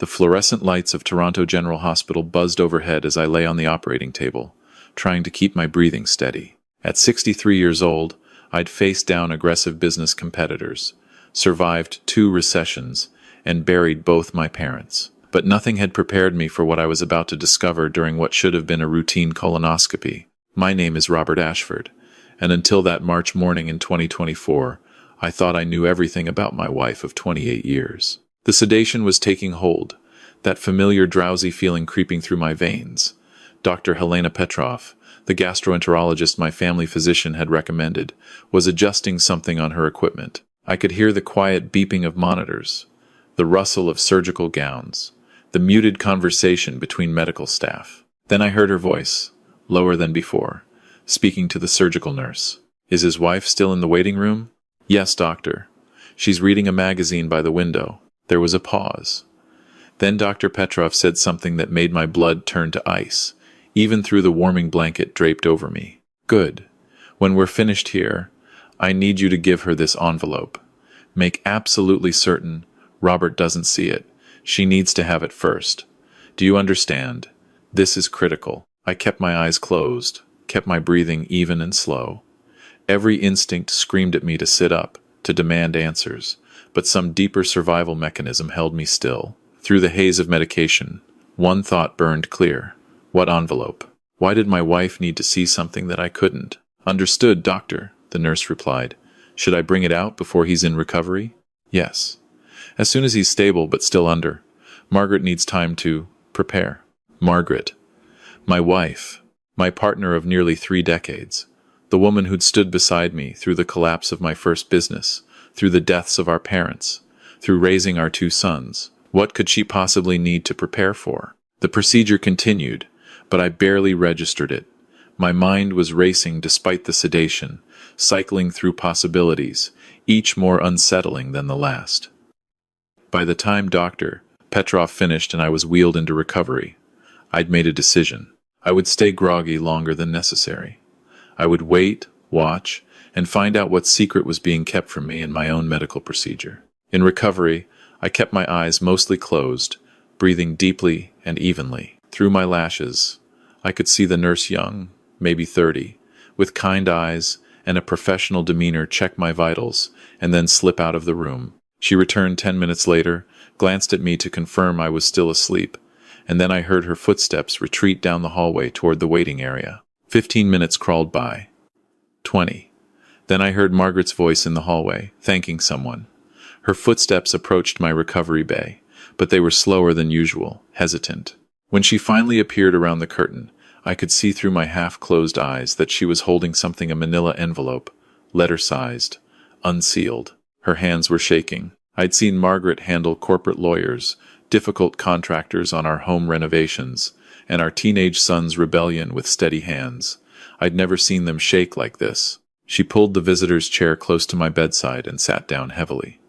The fluorescent lights of Toronto General Hospital buzzed overhead as I lay on the operating table, trying to keep my breathing steady. At 63 years old, I'd faced down aggressive business competitors, survived 2 recessions, and buried both my parents. But nothing had prepared me for what I was about to discover during what should have been a routine colonoscopy. My name is Robert Ashford, and until that March morning in 2024, I thought I knew everything about my wife of 28 years. The sedation was taking hold, that familiar drowsy feeling creeping through my veins. Dr. Helena Petrov, the gastroenterologist my family physician had recommended, was adjusting something on her equipment. I could hear the quiet beeping of monitors, the rustle of surgical gowns, the muted conversation between medical staff. Then I heard her voice, lower than before, speaking to the surgical nurse. "Is his wife still in the waiting room?" "Yes, doctor. She's reading a magazine by the window." There was a pause. Then Dr. Petrov said something that made my blood turn to ice, even through the warming blanket draped over me. "Good. When we're finished here, I need you to give her this envelope. Make absolutely certain Robert doesn't see it. She needs to have it first. Do you understand? This is critical." I kept my eyes closed, kept my breathing even and slow. Every instinct screamed at me to sit up, to demand answers, but some deeper survival mechanism held me still. Through the haze of medication, one thought burned clear. What envelope? Why did my wife need to see something that I couldn't? "Understood, doctor," the nurse replied. "Should I bring it out before he's in recovery?" "Yes. As soon as he's stable but still under. Margaret needs time to prepare." Margaret. My wife. My partner of nearly 3 decades. The woman who'd stood beside me through the collapse of my first business, through the deaths of our parents, through raising our 2 sons. What could she possibly need to prepare for? The procedure continued, but I barely registered it. My mind was racing despite the sedation, cycling through possibilities, each more unsettling than the last. By the time Dr. Petrov finished and I was wheeled into recovery, I'd made a decision. I would stay groggy longer than necessary. I would wait, watch, and find out what secret was being kept from me in my own medical procedure. In recovery, I kept my eyes mostly closed, breathing deeply and evenly. Through my lashes, I could see the nurse young, maybe 30, with kind eyes and a professional demeanor check my vitals and then slip out of the room. She returned 10 minutes later, glanced at me to confirm I was still asleep, and then I heard her footsteps retreat down the hallway toward the waiting area. 15 minutes crawled by. 20. Then I heard Margaret's voice in the hallway, thanking someone. Her footsteps approached my recovery bay, but they were slower than usual, hesitant. When she finally appeared around the curtain, I could see through my half-closed eyes that she was holding something, a manila envelope, letter-sized, unsealed. Her hands were shaking. I'd seen Margaret handle corporate lawyers, difficult contractors on our home renovations, and our teenage son's rebellion with steady hands. I'd never seen them shake like this. She pulled the visitor's chair close to my bedside and sat down heavily.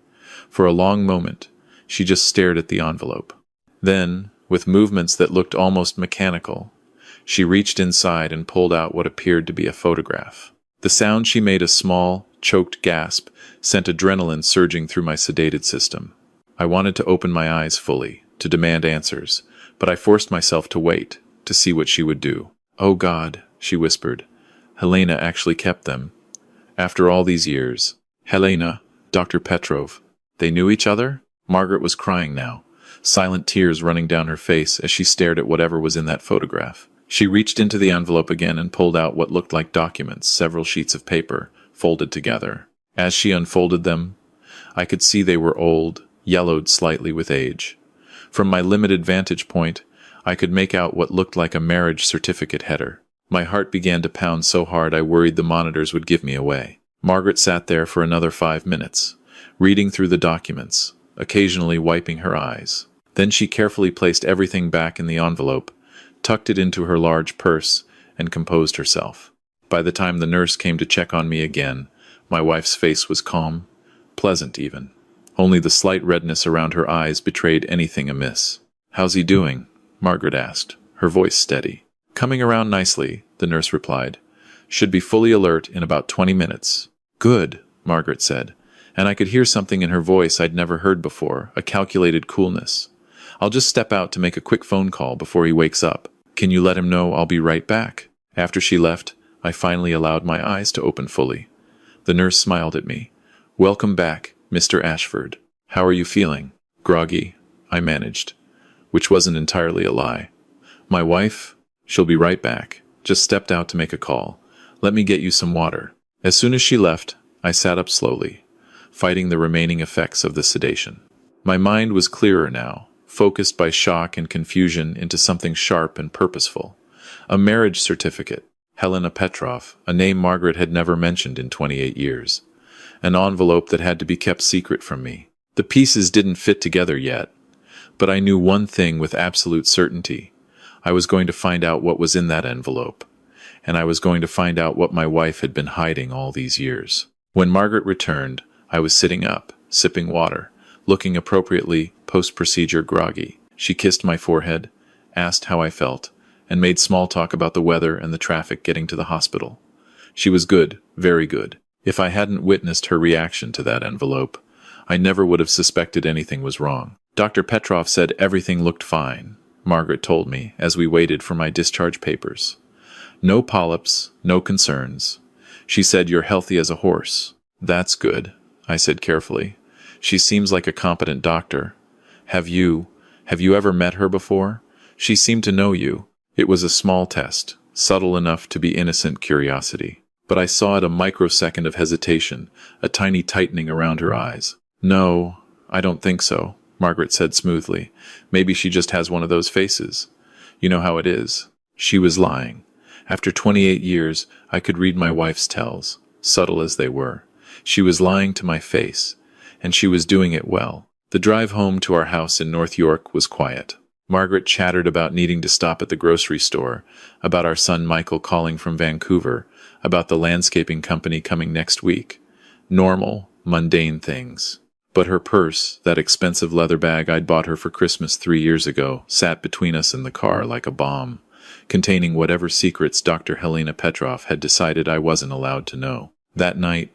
For a long moment, she just stared at the envelope. Then, with movements that looked almost mechanical, she reached inside and pulled out what appeared to be a photograph. The sound she made, a small, choked gasp, sent adrenaline surging through my sedated system. I wanted to open my eyes fully, to demand answers, but I forced myself to wait, to see what she would do. "Oh God," she whispered. "Helena actually kept them. After all these years." Helena, Dr. Petrov. They knew each other? Margaret was crying now, silent tears running down her face as she stared at whatever was in that photograph. She reached into the envelope again and pulled out what looked like documents, several sheets of paper, folded together. As she unfolded them, I could see they were old, yellowed slightly with age. From my limited vantage point, I could make out what looked like a marriage certificate header. My heart began to pound so hard I worried the monitors would give me away. Margaret sat there for another 5 minutes, reading through the documents, occasionally wiping her eyes. Then she carefully placed everything back in the envelope, tucked it into her large purse, and composed herself. By the time the nurse came to check on me again, my wife's face was calm, pleasant even. Only the slight redness around her eyes betrayed anything amiss. "How's he doing?" Margaret asked, her voice steady. "Coming around nicely," the nurse replied. "Should be fully alert in about 20 minutes. "Good," Margaret said, and I could hear something in her voice I'd never heard before, a calculated coolness. I'll just step out to make a quick phone call before he wakes up. Can you let him know I'll be right back?" After she left, I finally allowed my eyes to open fully. The nurse smiled at me. "Welcome back, Mr. Ashford. How are you feeling?" "Groggy," I managed, which wasn't entirely a lie. "My wife? She'll be right back. Just stepped out to make a call. Let me get you some water." As soon as she left, I sat up slowly, fighting the remaining effects of the sedation. My mind was clearer now, focused by shock and confusion into something sharp and purposeful. A marriage certificate. Helena Petrov, a name Margaret had never mentioned in 28 years. An envelope that had to be kept secret from me. The pieces didn't fit together yet, but I knew one thing with absolute certainty. I was going to find out what was in that envelope, and I was going to find out what my wife had been hiding all these years. When Margaret returned, I was sitting up, sipping water, looking appropriately post-procedure groggy. She kissed my forehead, asked how I felt, and made small talk about the weather and the traffic getting to the hospital. She was good, very good. If I hadn't witnessed her reaction to that envelope, I never would have suspected anything was wrong. Dr. Petrov said everything looked fine, Margaret told me as we waited for my discharge papers. No polyps, no concerns. She said you're healthy as a horse. That's good, I said carefully. She seems like a competent doctor. Have you ever met her before? She seemed to know you. It was a small test, subtle enough to be innocent curiosity. But I saw at a microsecond of hesitation, a tiny tightening around her eyes. "No, I don't think so," Margaret said smoothly. "Maybe she just has one of those faces. You know how it is." She was lying. After 28 years, I could read my wife's tells, subtle as they were. She was lying to my face, and she was doing it well. The drive home to our house in North York was quiet. Margaret chattered about needing to stop at the grocery store, about our son Michael calling from Vancouver, about the landscaping company coming next week. Normal, mundane things. But her purse, that expensive leather bag I'd bought her for Christmas 3 years ago, sat between us in the car like a bomb, containing whatever secrets Dr. Helena Petrov had decided I wasn't allowed to know. That night,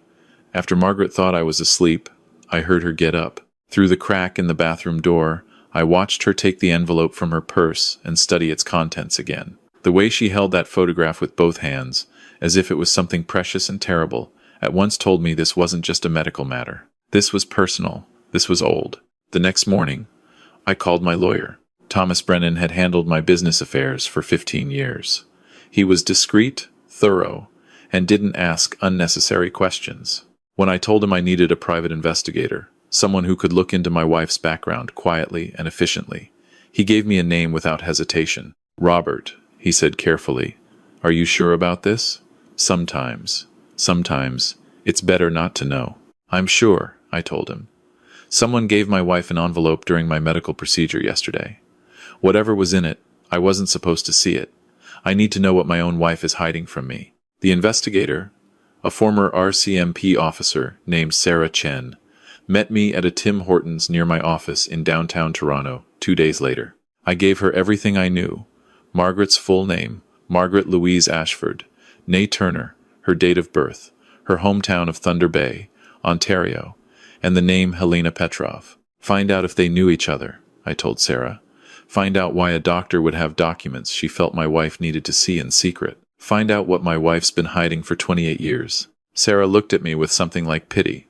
after Margaret thought I was asleep, I heard her get up. Through the crack in the bathroom door, I watched her take the envelope from her purse and study its contents again. The way she held that photograph with both hands, as if it was something precious and terrible, at once told me this wasn't just a medical matter. This was personal. This was old. The next morning, I called my lawyer. Thomas Brennan had handled my business affairs for 15 years. He was discreet, thorough, and didn't ask unnecessary questions. When I told him I needed a private investigator, someone who could look into my wife's background quietly and efficiently, he gave me a name without hesitation. "Robert," he said carefully. "Are you sure about this?" Sometimes, it's better not to know." "I'm sure," I told him. "Someone gave my wife an envelope during my medical procedure yesterday. Whatever was in it, I wasn't supposed to see it. I need to know what my own wife is hiding from me." The investigator, a former RCMP officer named Sarah Chen, met me at a Tim Hortons near my office in downtown Toronto 2 days later. I gave her everything I knew: Margaret's full name, Margaret Louise Ashford, née Turner, her date of birth, her hometown of Thunder Bay, Ontario, and the name Helena Petrov. "Find out if they knew each other," I told Sarah. "Find out why a doctor would have documents she felt my wife needed to see in secret. Find out what my wife's been hiding for 28 years. Sarah looked at me with something like pity.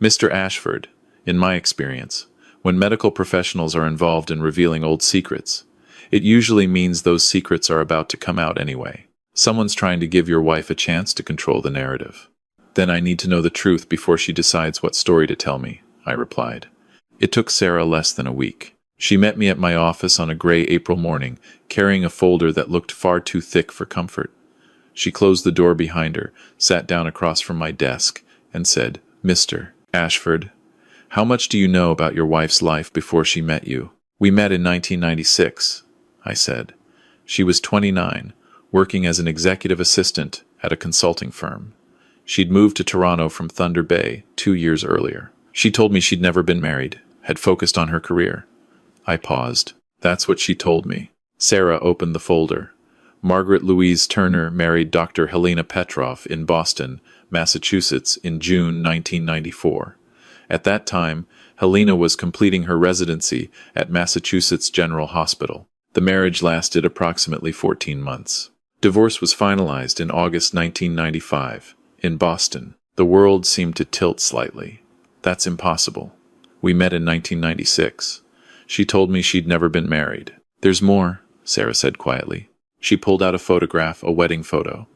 "Mr. Ashford, in my experience, when medical professionals are involved in revealing old secrets, it usually means those secrets are about to come out anyway. Someone's trying to give your wife a chance to control the narrative." "Then I need to know the truth before she decides what story to tell me," I replied. It took Sarah less than a week. She met me at my office on a gray April morning, carrying a folder that looked far too thick for comfort. She closed the door behind her, sat down across from my desk, and said, "Mr. Ashford, how much do you know about your wife's life before she met you?" "We met in 1996, I said. "She was 29, working as an executive assistant at a consulting firm. She'd moved to Toronto from Thunder Bay 2 years earlier. She told me she'd never been married, had focused on her career." I paused. "That's what she told me." Sarah opened the folder. Margaret Louise Turner married Dr. Helena Petrov in Boston, Massachusetts in June 1994. At that time, Helena was completing her residency at Massachusetts General Hospital. The marriage lasted approximately 14 months. Divorce was finalized in August 1995. In Boston, the world seemed to tilt slightly. That's impossible. We met in 1996. She told me she'd never been married. There's more, Sarah said quietly. She pulled out a photograph, a wedding photo.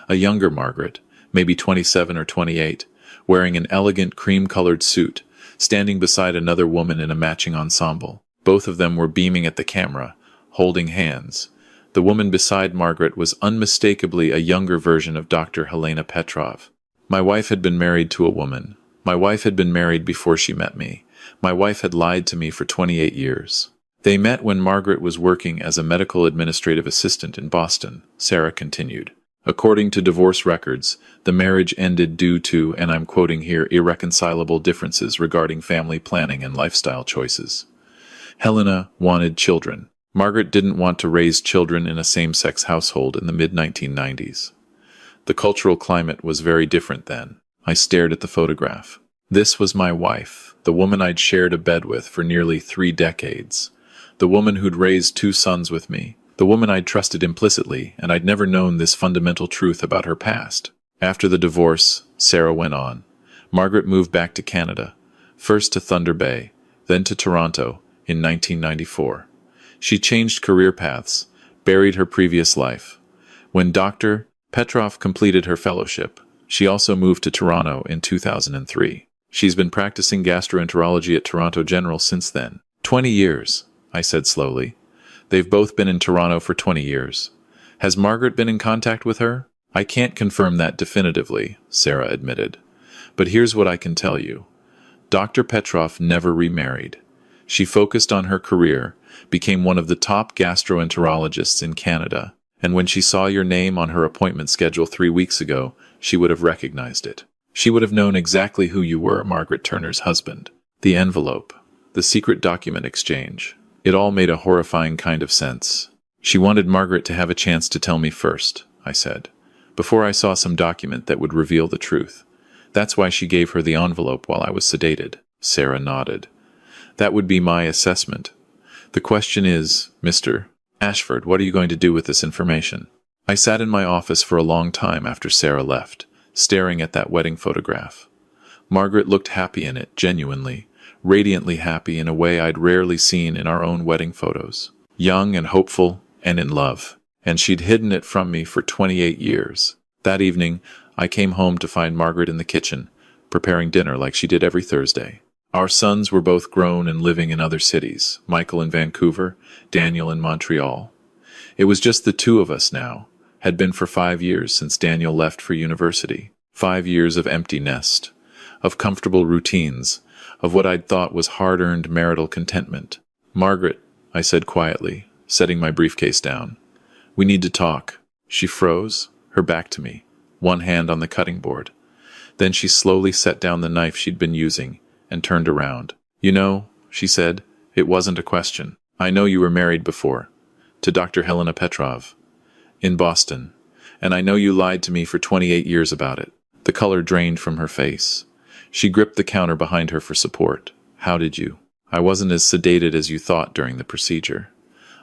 A younger Margaret, maybe 27 or 28, wearing an elegant cream-colored suit, standing beside another woman in a matching ensemble. Both of them were beaming at the camera, holding hands. The woman beside Margaret was unmistakably a younger version of Dr. Helena Petrov. My wife had been married to a woman. My wife had been married before she met me. My wife had lied to me for 28 years. They met when Margaret was working as a medical administrative assistant in Boston, Sarah continued. According to divorce records, the marriage ended due to, and I'm quoting here, irreconcilable differences regarding family planning and lifestyle choices. Helena wanted children. Margaret didn't want to raise children in a same-sex household in the mid-1990s. The cultural climate was very different then. I stared at the photograph. This was my wife, the woman I'd shared a bed with for nearly 3 decades. The woman who'd raised 2 sons with me. The woman I'd trusted implicitly, and I'd never known this fundamental truth about her past. After the divorce, Sarah went on. Margaret moved back to Canada, first to Thunder Bay, then to Toronto in 1994. She changed career paths, buried her previous life. When Dr. Petrov completed her fellowship, she also moved to Toronto in 2003. She's been practicing gastroenterology at Toronto General since then. 20 years, I said slowly. They've both been in Toronto for 20 years. Has Margaret been in contact with her? I can't confirm that definitively, Sarah admitted. But here's what I can tell you. Dr. Petrov never remarried. She focused on her career, became one of the top gastroenterologists in Canada, and when she saw your name on her appointment schedule 3 weeks ago, she would have recognized it. She would have known exactly who you were, Margaret Turner's husband. The envelope, the secret document exchange. It all made a horrifying kind of sense. She wanted Margaret to have a chance to tell me first, I said, before I saw some document that would reveal the truth. That's why she gave her the envelope while I was sedated. Sarah nodded. That would be my assessment. The question is, Mr. Ashford, what are you going to do with this information? I sat in my office for a long time after Sarah left, staring at that wedding photograph. Margaret looked happy in it, genuinely, radiantly happy in a way I'd rarely seen in our own wedding photos. Young and hopeful and in love. And she'd hidden it from me for 28 years. That evening, I came home to find Margaret in the kitchen, preparing dinner like she did every Thursday. Our sons were both grown and living in other cities, Michael in Vancouver, Daniel in Montreal. It was just the 2 of us now. Had been for 5 years since Daniel left for university. 5 years of empty nest, of comfortable routines, of what I'd thought was hard-earned marital contentment. Margaret, I said quietly, setting my briefcase down. We need to talk. She froze, her back to me, one hand on the cutting board. Then she slowly set down the knife she'd been using and turned around. You know, she said, it wasn't a question. I know you were married before, to Dr. Helena Petrov, in Boston, and I know you lied to me for 28 years about it. The color drained from her face. She gripped the counter behind her for support. How did you? I wasn't as sedated as you thought during the procedure.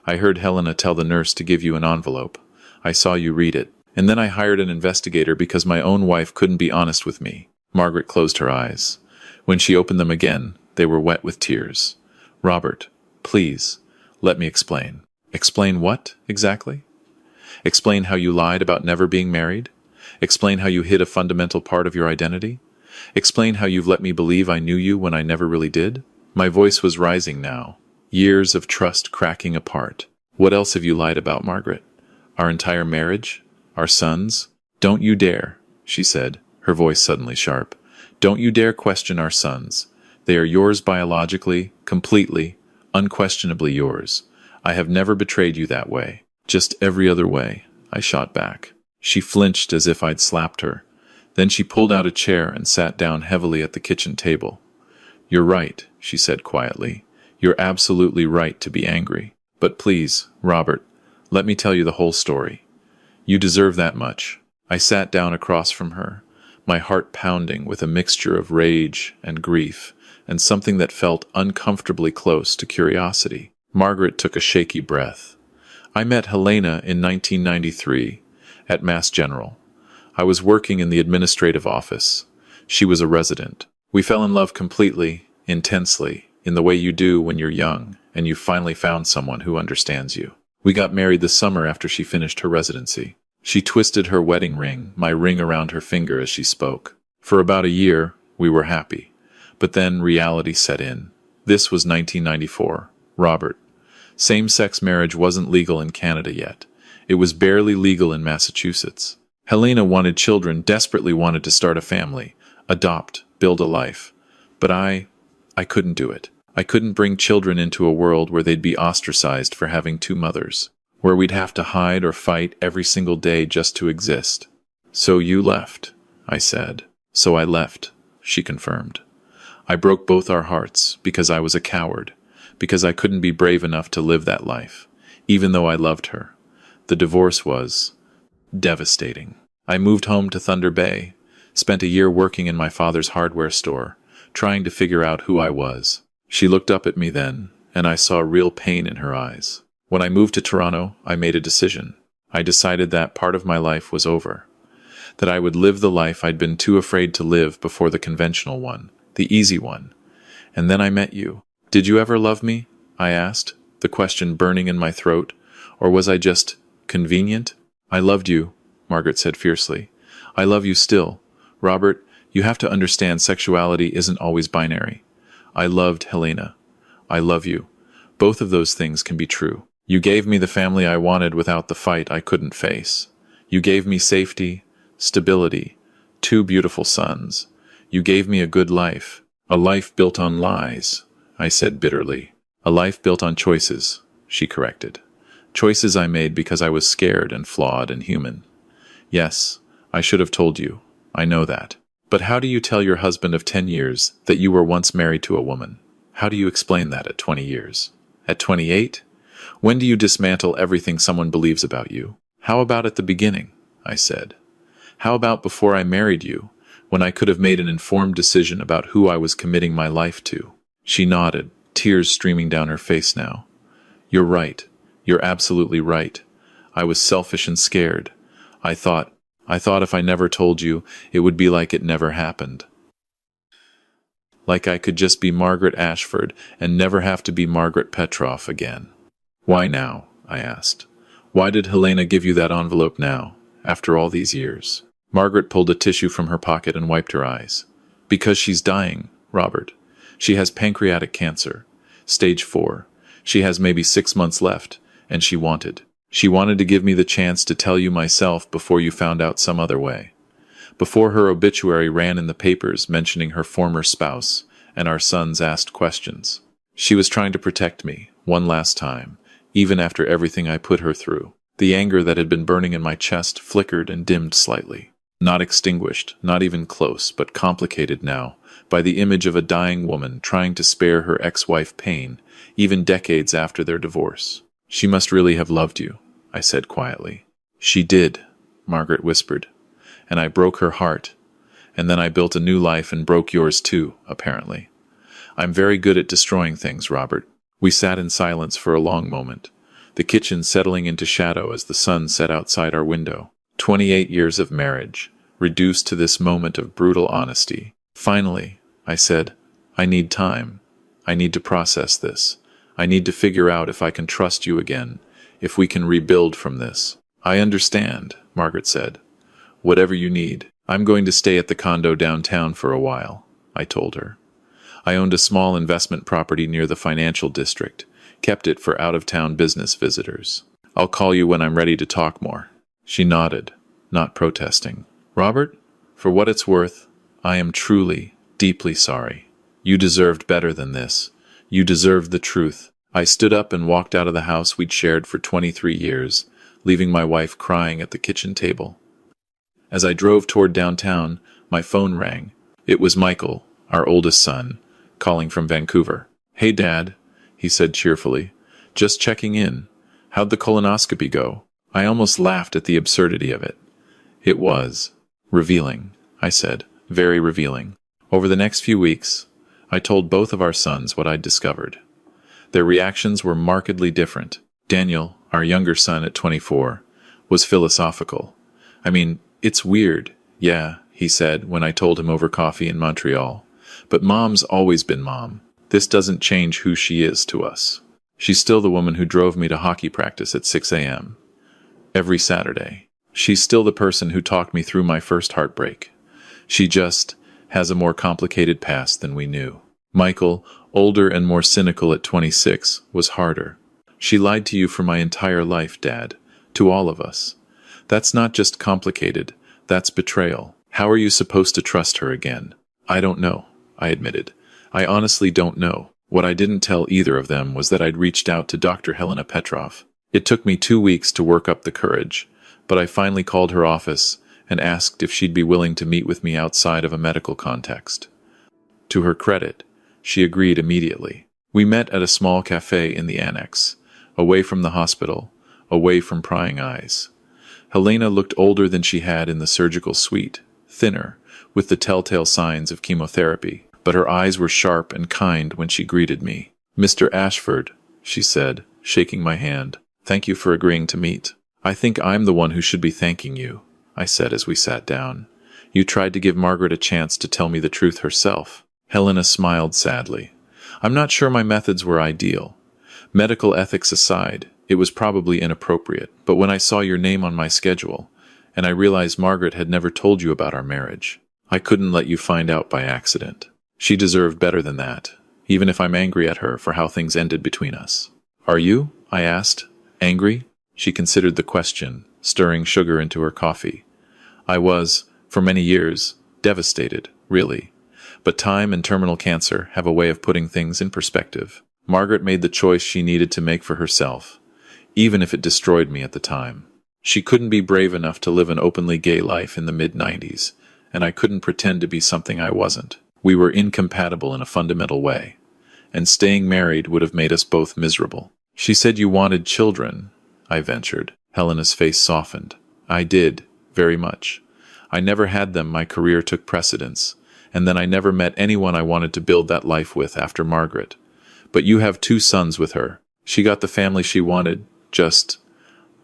I heard Helena tell the nurse to give you an envelope. I saw you read it. And then I hired an investigator because my own wife couldn't be honest with me. Margaret closed her eyes. When she opened them again, they were wet with tears. Robert, please, let me explain. Explain what, exactly? Explain how you lied about never being married? Explain how you hid a fundamental part of your identity? Explain how you've let me believe I knew you when I never really did? My voice was rising now. Years of trust cracking apart. What else have you lied about, Margaret? Our entire marriage? Our sons? Don't you dare, she said, her voice suddenly sharp. Don't you dare question our sons. They are yours biologically, completely, unquestionably yours. I have never betrayed you that way. Just every other way, I shot back. She flinched as if I'd slapped her. Then she pulled out a chair and sat down heavily at the kitchen table. You're right, she said quietly. You're absolutely right to be angry. But please, Robert, let me tell you the whole story. You deserve that much. I sat down across from her, my heart pounding with a mixture of rage and grief, and something that felt uncomfortably close to curiosity. Margaret took a shaky breath. I met Helena in 1993 at Mass General. I was working in the administrative office. She was a resident. We fell in love completely, intensely, in the way you do when you're young and you finally found someone who understands you. We got married the summer after she finished her residency. She twisted her wedding ring, my ring around her finger as she spoke. For about a year, we were happy. But then reality set in. This was 1994. Robert. Same-sex marriage wasn't legal in Canada yet. It was barely legal in Massachusetts. Helena wanted children, desperately wanted to start a family, adopt, build a life. But I couldn't do it. I couldn't bring children into a world where they'd be ostracized for having two mothers, where we'd have to hide or fight every single day just to exist. So you left, I said. So I left, she confirmed. I broke both our hearts because I was a coward, because I couldn't be brave enough to live that life, even though I loved her. The divorce was devastating. I moved home to Thunder Bay, spent a year working in my father's hardware store, trying to figure out who I was. She looked up at me then, and I saw real pain in her eyes. When I moved to Toronto, I made a decision. I decided that part of my life was over, that I would live the life I'd been too afraid to live before, the conventional one, the easy one. And then I met you. Did you ever love me? I asked, the question burning in my throat. Or was I just convenient? I loved you, Margaret said fiercely. I love you still. Robert, you have to understand sexuality isn't always binary. I loved Helena. I love you. Both of those things can be true. You gave me the family I wanted without the fight I couldn't face. You gave me safety, stability, 2 beautiful sons. You gave me a good life. A life built on lies, I said bitterly. A life built on choices, she corrected. Choices I made because I was scared and flawed and human. Yes, I should have told you. I know that. But how do you tell your husband of 10 years that you were once married to a woman? How do you explain that at 20 years? At 28? When do you dismantle everything someone believes about you? How about at the beginning? I said. How about before I married you, when I could have made an informed decision about who I was committing my life to? She nodded, tears streaming down her face now. You're right. You're absolutely right. I was selfish and scared. I thought if I never told you, it would be like it never happened. Like I could just be Margaret Ashford and never have to be Margaret Petroff again. Why now? I asked. Why did Helena give you that envelope now, after all these years? Margaret pulled a tissue from her pocket and wiped her eyes. Because she's dying, Robert. She has pancreatic cancer, stage 4. She has maybe 6 months left, and she wanted to give me the chance to tell you myself before you found out some other way. Before her obituary ran in the papers mentioning her former spouse, and our sons asked questions. She was trying to protect me, one last time, even after everything I put her through. The anger that had been burning in my chest flickered and dimmed slightly. Not extinguished, not even close, but complicated now, by the image of a dying woman trying to spare her ex-wife pain, even decades after their divorce. She must really have loved you, I said quietly. She did, Margaret whispered. And I broke her heart. And then I built a new life and broke yours too, apparently. I'm very good at destroying things, Robert. We sat in silence for a long moment, the kitchen settling into shadow as the sun set outside our window. 28 years of marriage, reduced to this moment of brutal honesty. Finally, I said, I need time. I need to process this. I need to figure out if I can trust you again, if we can rebuild from this. I understand, Margaret said. Whatever you need. I'm going to stay at the condo downtown for a while, I told her. I owned a small investment property near the financial district, kept it for out-of-town business visitors. I'll call you when I'm ready to talk more. She nodded, not protesting. Robert, for what it's worth, I am truly, deeply sorry. You deserved better than this. You deserved the truth. I stood up and walked out of the house we'd shared for 23 years, leaving my wife crying at the kitchen table. As I drove toward downtown, my phone rang. It was Michael, our oldest son, calling from Vancouver. Hey, Dad, he said cheerfully. Just checking in. How'd the colonoscopy go? I almost laughed at the absurdity of it. It was revealing, I said, very revealing. Over the next few weeks, I told both of our sons what I'd discovered. Their reactions were markedly different. Daniel, our younger son at 24, was philosophical. I mean, it's weird, yeah, he said when I told him over coffee in Montreal. But Mom's always been Mom. This doesn't change who she is to us. She's still the woman who drove me to hockey practice at 6 a.m. every Saturday. She's still the person who talked me through my first heartbreak. She just has a more complicated past than we knew. Michael, older and more cynical at 26, was harder. She lied to you for my entire life, Dad. To all of us. That's not just complicated, that's betrayal. How are you supposed to trust her again? I don't know, I admitted. I honestly don't know. What I didn't tell either of them was that I'd reached out to Dr. Helena Petrov. It took me 2 weeks to work up the courage, but I finally called her office and asked if she'd be willing to meet with me outside of a medical context. To her credit, she agreed immediately. We met at a small cafe in the annex, away from the hospital, away from prying eyes. Helena looked older than she had in the surgical suite, thinner, with the telltale signs of chemotherapy, but her eyes were sharp and kind when she greeted me. "Mr. Ashford," she said, shaking my hand, "thank you for agreeing to meet." "I think I'm the one who should be thanking you," I said as we sat down. "You tried to give Margaret a chance to tell me the truth herself." Helena smiled sadly. "I'm not sure my methods were ideal. Medical ethics aside, it was probably inappropriate, but when I saw your name on my schedule, and I realized Margaret had never told you about our marriage, I couldn't let you find out by accident. She deserved better than that, even if I'm angry at her for how things ended between us." "Are you?" I asked. "Angry?" She considered the question, stirring sugar into her coffee. "I was, for many years, devastated, really. But time and terminal cancer have a way of putting things in perspective. Margaret made the choice she needed to make for herself, even if it destroyed me at the time. She couldn't be brave enough to live an openly gay life in the mid-90s, and I couldn't pretend to be something I wasn't. We were incompatible in a fundamental way, and staying married would have made us both miserable." "She said you wanted children," I ventured. Helena's face softened. "I did, very much. I never had them. My career took precedence, and then I never met anyone I wanted to build that life with after Margaret. But you have 2 sons with her. She got the family she wanted, just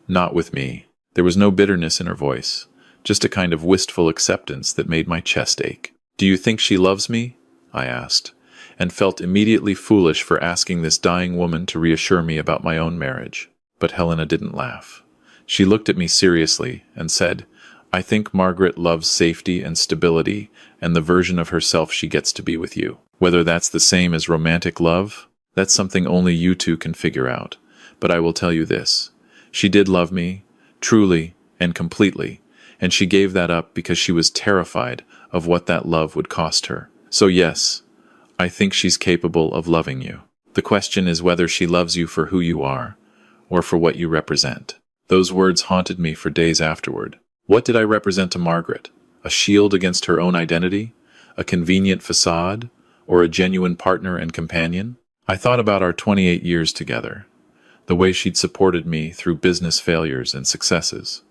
not with me." There was no bitterness in her voice, just a kind of wistful acceptance that made my chest ache. "Do you think she loves me?" I asked, and felt immediately foolish for asking this dying woman to reassure me about my own marriage. But Helena didn't laugh. She looked at me seriously and said, "I think Margaret loves safety and stability and the version of herself she gets to be with you. Whether that's the same as romantic love, that's something only you two can figure out. But I will tell you this. She did love me, truly and completely, and she gave that up because she was terrified of what that love would cost her. So yes, I think she's capable of loving you. The question is whether she loves you for who you are, or for what you represent." Those words haunted me for days afterward. What did I represent to Margaret? A shield against her own identity? A convenient facade? Or a genuine partner and companion? I thought about our 28 years together. The way she'd supported me through business failures and successes.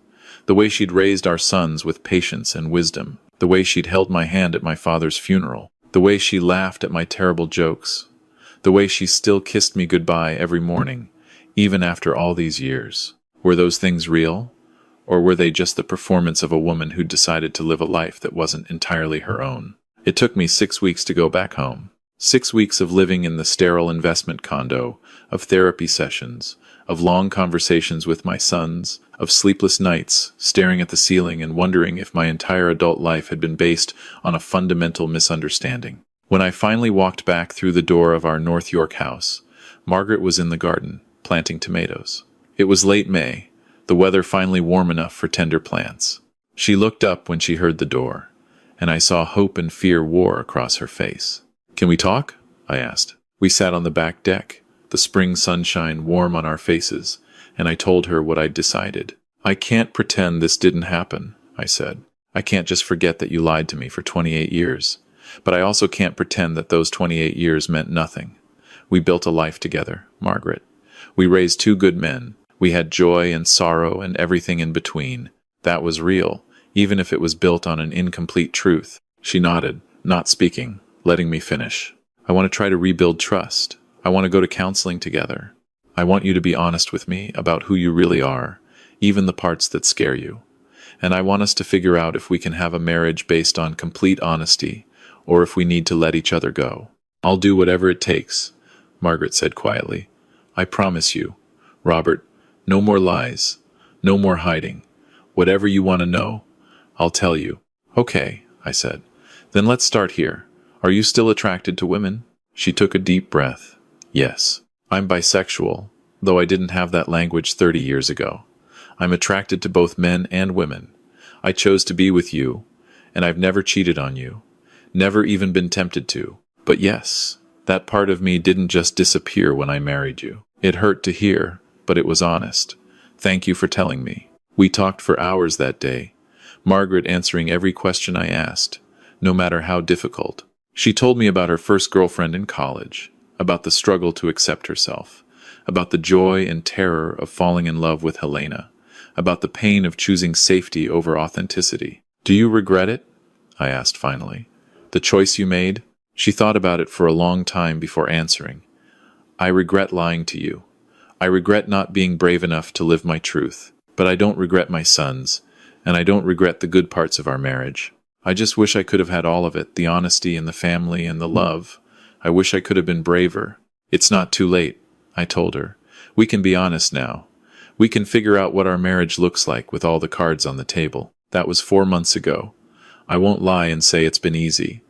The way she'd raised our sons with patience and wisdom. The way she'd held my hand at my father's funeral. The way she laughed at my terrible jokes. The way she still kissed me goodbye every morning, even after all these years. Were those things real? Or were they just the performance of a woman who decided to live a life that wasn't entirely her own? It took me 6 weeks to go back home. 6 weeks of living in the sterile investment condo, of therapy sessions, of long conversations with my sons, of sleepless nights, staring at the ceiling and wondering if my entire adult life had been based on a fundamental misunderstanding. When I finally walked back through the door of our North York house, Margaret was in the garden, planting tomatoes. It was late May, the weather finally warm enough for tender plants. She looked up when she heard the door, and I saw hope and fear war across her face. "Can we talk?" I asked. We sat on the back deck, the spring sunshine warm on our faces, and I told her what I'd decided. "I can't pretend this didn't happen," I said. "I can't just forget that you lied to me for 28 years. But I also can't pretend that those 28 years meant nothing. We built a life together, Margaret. We raised 2 good men. We had joy and sorrow and everything in between. That was real, even if it was built on an incomplete truth." She nodded, not speaking, letting me finish. I want to try to rebuild trust. I want to go to counseling together. I want you to be honest with me about who you really are, even the parts that scare you. And I want us to figure out if we can have a marriage based on complete honesty, or if we need to let each other go. I'll do whatever it takes, Margaret said quietly. I promise you, Robert, no more lies, no more hiding. Whatever you want to know, I'll tell you. Okay, I said. Then let's start here. Are you still attracted to women? She took a deep breath. Yes. I'm bisexual, though I didn't have that language 30 years ago. I'm attracted to both men and women. I chose to be with you, and I've never cheated on you. Never even been tempted to. But yes, that part of me didn't just disappear when I married you. It hurt to hear, but it was honest. Thank you for telling me. We talked for hours that day, Margaret answering every question I asked, no matter how difficult. She told me about her first girlfriend in college, about the struggle to accept herself, about the joy and terror of falling in love with Helena, about the pain of choosing safety over authenticity. Do you regret it? I asked finally. The choice you made? She thought about it for a long time before answering. I regret lying to you. I regret not being brave enough to live my truth. But I don't regret my sons, and I don't regret the good parts of our marriage. I just wish I could have had all of it, the honesty and the family and the love. I wish I could have been braver. It's not too late, I told her. We can be honest now. We can figure out what our marriage looks like with all the cards on the table. That was 4 months ago. I won't lie and say it's been easy.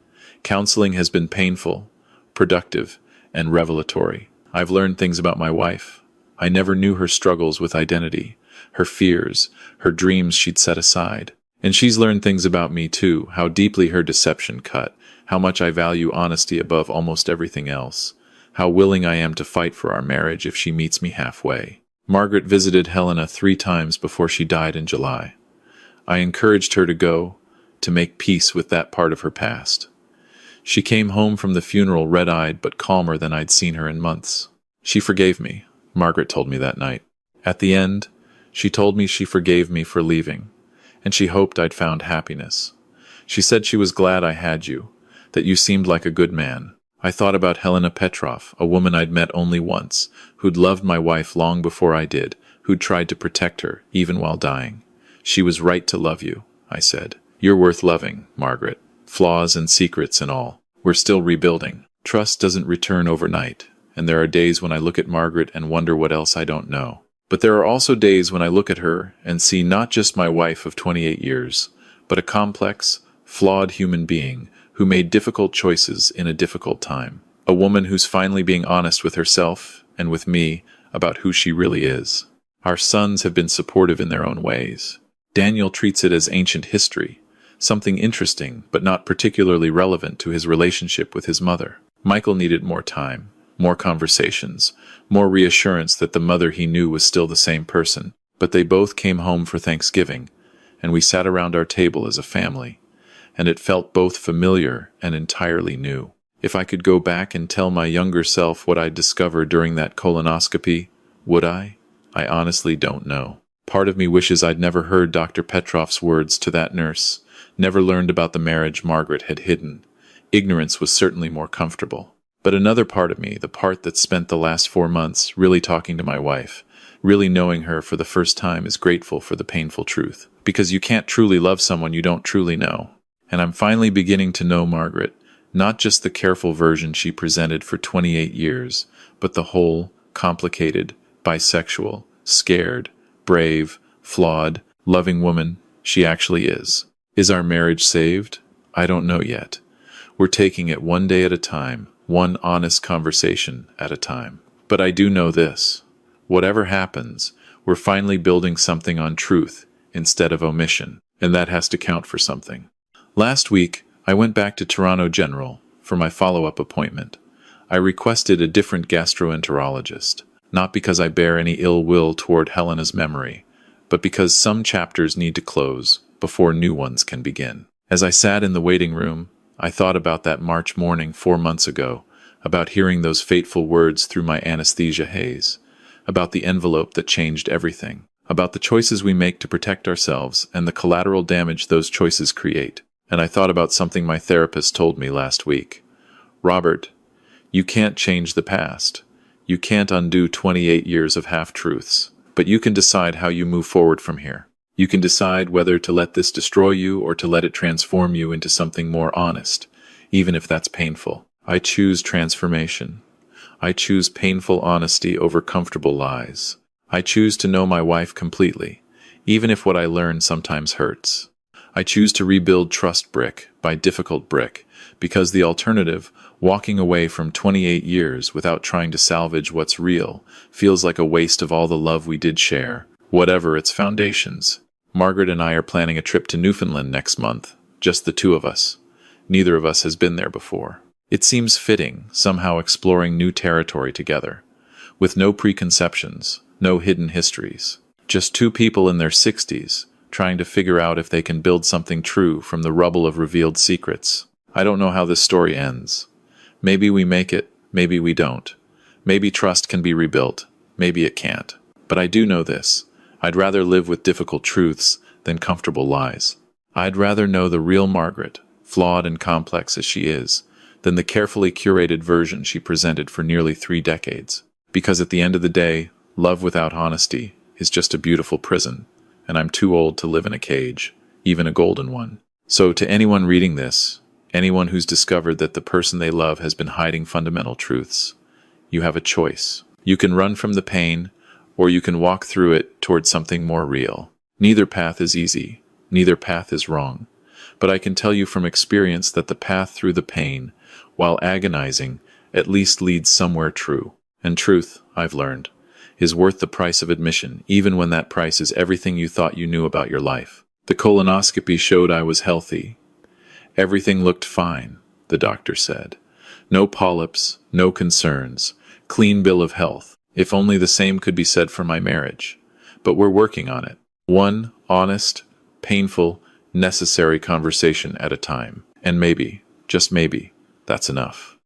Counseling has been painful, productive, and revelatory. I've learned things about my wife. I never knew her struggles with identity, her fears, her dreams she'd set aside. And she's learned things about me too, how deeply her deception cut, how much I value honesty above almost everything else, how willing I am to fight for our marriage if she meets me halfway. Margaret visited Helena 3 times before she died in July. I encouraged her to go, to make peace with that part of her past. She came home from the funeral red-eyed but calmer than I'd seen her in months. She forgave me, Margaret told me that night. At the end, she told me she forgave me for leaving, and she hoped I'd found happiness. She said she was glad I had you, that you seemed like a good man. I thought about Helena Petrov, a woman I'd met only once, who'd loved my wife long before I did, who'd tried to protect her, even while dying. She was right to love you, I said. You're worth loving, Margaret. Flaws and secrets and all. We're still rebuilding. Trust doesn't return overnight, and there are days when I look at Margaret and wonder what else I don't know. But there are also days when I look at her and see not just my wife of 28 years, but a complex, flawed human being who made difficult choices in a difficult time. A woman who's finally being honest with herself and with me about who she really is. Our sons have been supportive in their own ways. Daniel treats it as ancient history, something interesting but not particularly relevant to his relationship with his mother. Michael needed more time, more conversations, more reassurance that the mother he knew was still the same person. But they both came home for Thanksgiving, and we sat around our table as a family, and it felt both familiar and entirely new. If I could go back and tell my younger self what I'd discovered during that colonoscopy, would I? I honestly don't know. Part of me wishes I'd never heard Dr. Petrov's words to that nurse, never learned about the marriage Margaret had hidden. Ignorance was certainly more comfortable. But another part of me, the part that spent the last 4 months really talking to my wife, really knowing her for the first time, is grateful for the painful truth. Because you can't truly love someone you don't truly know. And I'm finally beginning to know Margaret, not just the careful version she presented for 28 years, but the whole, complicated, bisexual, scared, brave, flawed, loving woman she actually is. Is our marriage saved? I don't know yet. We're taking it one day at a time, one honest conversation at a time. But I do know this. Whatever happens, we're finally building something on truth instead of omission, and that has to count for something. Last week, I went back to Toronto General for my follow-up appointment. I requested a different gastroenterologist, not because I bear any ill will toward Helena's memory, but because some chapters need to close before new ones can begin. As I sat in the waiting room, I thought about that March morning 4 months ago, about hearing those fateful words through my anesthesia haze, about the envelope that changed everything, about the choices we make to protect ourselves and the collateral damage those choices create. And I thought about something my therapist told me last week. Robert, You can't change the past. You can't undo 28 years of half-truths. But you can decide how you move forward from here. You can decide whether to let this destroy you or to let it transform you into something more honest, even if that's painful. I choose transformation. I choose painful honesty over comfortable lies. I choose to know my wife completely, even if what I learn sometimes hurts. I choose to rebuild trust brick by difficult brick, because the alternative, walking away from 28 years without trying to salvage what's real, feels like a waste of all the love we did share, whatever its foundations. Margaret and I are planning a trip to Newfoundland next month, just the two of us. Neither of us has been there before. It seems fitting, somehow exploring new territory together, with no preconceptions, no hidden histories. Just two people in their 60s, trying to figure out if they can build something true from the rubble of revealed secrets. I don't know how this story ends. Maybe we make it, maybe we don't. Maybe trust can be rebuilt, maybe it can't. But I do know this. I'd rather live with difficult truths than comfortable lies. I'd rather know the real Margaret, flawed and complex as she is, than the carefully curated version she presented for nearly 3 decades. Because at the end of the day, love without honesty is just a beautiful prison, and I'm too old to live in a cage, even a golden one. So to anyone reading this, anyone who's discovered that the person they love has been hiding fundamental truths, you have a choice. You can run from the pain, or you can walk through it toward something more real. Neither path is easy, neither path is wrong. But I can tell you from experience that the path through the pain, while agonizing, at least leads somewhere true. And truth, I've learned, is worth the price of admission, even when that price is everything you thought you knew about your life. The colonoscopy showed I was healthy. Everything looked fine, the doctor said. No polyps, no concerns, clean bill of health. If only the same could be said for my marriage. But we're working on it. One honest, painful, necessary conversation at a time. And maybe, just maybe, that's enough.